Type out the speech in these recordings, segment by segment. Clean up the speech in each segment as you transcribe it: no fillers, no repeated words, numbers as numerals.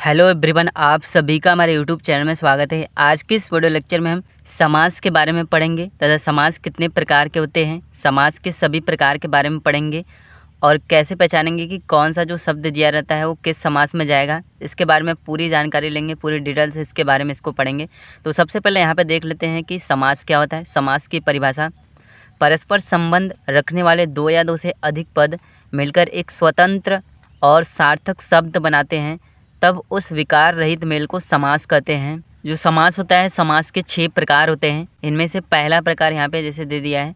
Hello everyone, आप सभी का हमारे यूट्यूब चैनल में स्वागत है। आज के इस वीडियो लेक्चर में हम समास के बारे में पढ़ेंगे तथा समास कितने प्रकार के होते हैं, समास के सभी प्रकार के बारे में पढ़ेंगे और कैसे पहचानेंगे कि कौन सा जो शब्द दिया रहता है वो किस समास में जाएगा। इसके बारे में पूरी जानकारी लेंगे, पूरी डिटेल्स इसके बारे में इसको पढ़ेंगे। तो सबसे पहले यहाँ पर देख लेते हैं कि समास क्या होता है। समास की परिभाषा: परस्पर संबंध रखने वाले दो या दो से अधिक पद मिलकर एक स्वतंत्र और सार्थक शब्द बनाते हैं, तब उस विकार रहित मेल को समास कहते हैं। जो समास होता है, समास के 6 प्रकार होते हैं। इनमें से पहला प्रकार यहाँ पे जैसे दे दिया है,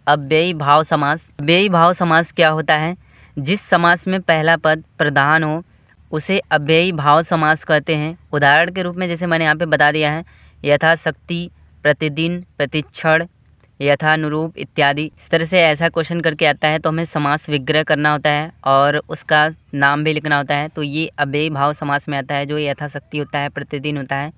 अव्ययी भाव समास। अव्ययी भाव समास क्या होता है? जिस समास में पहला पद प्रधान हो उसे अव्ययी भाव समास कहते हैं। उदाहरण के रूप में जैसे मैंने यहाँ पे बता दिया है, यथाशक्ति, प्रतिदिन, प्रतिक्षण, यथानुरूप इत्यादि। इस तरह से ऐसा क्वेश्चन करके आता है तो हमें समास विग्रह करना होता है और उसका नाम भी लिखना होता है। तो ये अव्ययी भाव समास में आता है, जो यथाशक्ति होता है, प्रतिदिन होता है,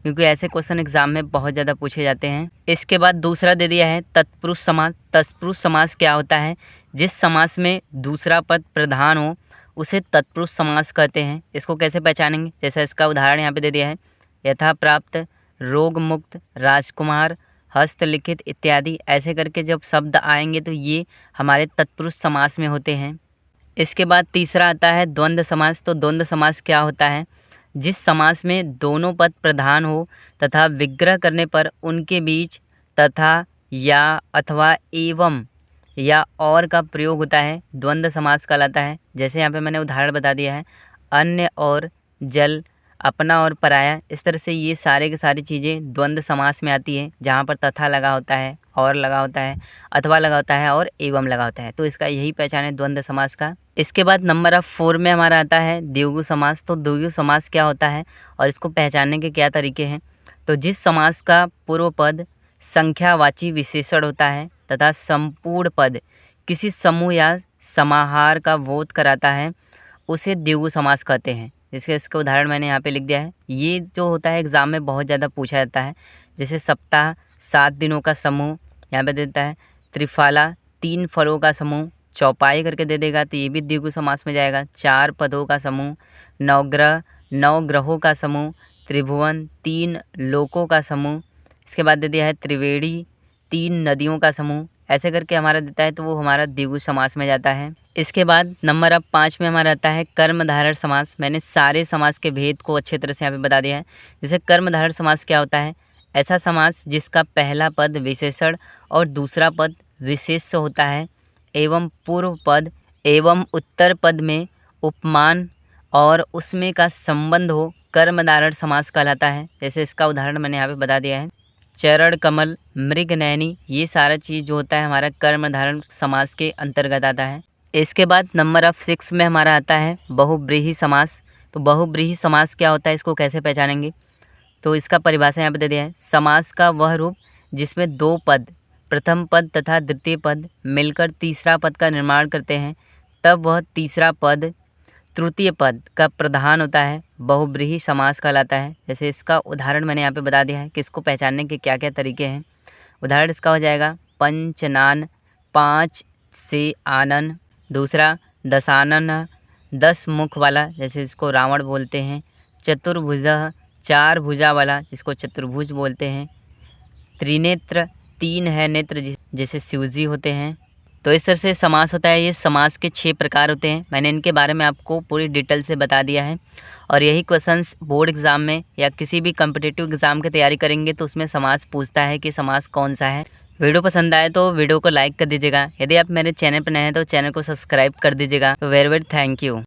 क्योंकि ऐसे क्वेश्चन एग्जाम में बहुत ज़्यादा पूछे जाते हैं। इसके बाद दूसरा दे दिया है तत्पुरुष समास। तत्पुरुष समास क्या होता है? जिस समास में दूसरा पद प्रधान हो उसे तत्पुरुष समास कहते हैं। इसको कैसे पहचानेंगे? जैसा इसका उदाहरण यहाँ पे दे दिया है, यथा प्राप्त, रोग मुक्त, राजकुमार, हस्तलिखित इत्यादि। ऐसे करके जब शब्द आएंगे तो ये हमारे तत्पुरुष समास में होते हैं। इसके बाद तीसरा आता है द्वंद्व समास। तो द्वंद्व समास क्या होता है? जिस समास में दोनों पद प्रधान हो तथा विग्रह करने पर उनके बीच तथा, या, अथवा, एवं या और का प्रयोग होता है, द्वंद्व समास कहलाता है। जैसे यहाँ पे मैंने उदाहरण बता दिया है, अन्य और जल, अपना और पराया। इस तरह से ये सारे के सारी चीज़ें द्वंद्व समास में आती है, जहाँ पर तथा लगा होता है, और लगा होता है, अथवा लगा होता है और एवं लगा होता है। तो इसका यही पहचान है द्वंद्व समास का। इसके बाद नंबर 4 में हमारा आता है द्विगु समास। तो द्विगु समास क्या होता है और इसको पहचानने के क्या तरीके हैं? तो जिस समास का पूर्व पद संख्यावाची विशेषण होता है तथा संपूर्ण पद किसी समूह या समाहार का बोध कराता है, उसे द्विगु समास कहते हैं। इसका उदाहरण मैंने यहाँ पे लिख दिया है। ये जो होता है एग्ज़ाम में बहुत ज़्यादा पूछा जाता है। जैसे सप्ताह 7 दिनों का समूह यहाँ पे देता है, त्रिफाला 3 फलों का समूह, चौपाई करके दे देगा तो ये भी द्विगु समास में जाएगा। 4 पदों का समूह, नवग्रह 9 ग्रहों का समूह, त्रिभुवन 3 लोकों का समूह। इसके बाद दे दिया है त्रिवेणी 3 नदियों का समूह। ऐसे करके हमारा देता है तो वो हमारा द्विगु समास में जाता है। इसके बाद नंबर 5 में हमारा आता है कर्मधारय समास। मैंने सारे समास के भेद को अच्छे तरह से यहाँ पे बता दिया है। जैसे कर्मधारय समास क्या होता है? ऐसा समास जिसका पहला पद विशेषण और दूसरा पद विशेष्य होता है, एवं पूर्व पद एवं उत्तर पद में उपमान और उसमें का संबंध हो, कर्मधारय समास कहलाता है। जैसे इसका उदाहरण मैंने यहाँ पे बता दिया है, चरण कमल, मृगनयनी, ये सारा चीज़ जो होता है हमारा कर्मधारय समास के अंतर्गत आता है। इसके बाद नंबर 6 में हमारा आता है बहुव्रीहि समास। तो बहुव्रीहि समास क्या होता है, इसको कैसे पहचानेंगे? तो इसका परिभाषा यहाँ पे दे दिया है, समास का वह रूप जिसमें 2 पद, प्रथम पद तथा द्वितीय पद मिलकर तीसरा पद का निर्माण करते हैं, तब वह तीसरा पद तृतीय पद का प्रधान होता है, बहुव्रीहि समास कहलाता है। जैसे इसका उदाहरण मैंने यहाँ पे बता दिया है कि इसको पहचानने के क्या क्या तरीके हैं। उदाहरण इसका हो जाएगा पंचनान, 5 से आनन। दूसरा दशानन, 10 मुख वाला, जैसे इसको रावण बोलते हैं। चतुर्भुजः, 4 भुजा वाला, जिसको चतुर्भुज बोलते हैं। त्रिनेत्र, 3 है नेत्र, जैसे शिवजी होते हैं। तो इस तरह से समास होता है। ये समास के 6 प्रकार होते हैं। मैंने इनके बारे में आपको पूरी डिटेल से बता दिया है और यही क्वेश्चंस बोर्ड एग्ज़ाम में या किसी भी कॉम्पिटिटिव एग्ज़ाम की तैयारी करेंगे तो उसमें समास पूछता है कि समास कौन सा है। वीडियो पसंद आए तो वीडियो को लाइक कर दीजिएगा। यदि आप मेरे चैनल पर नए हैं तो चैनल को सब्सक्राइब कर दीजिएगा। तो वेरी वेरी थैंक यू।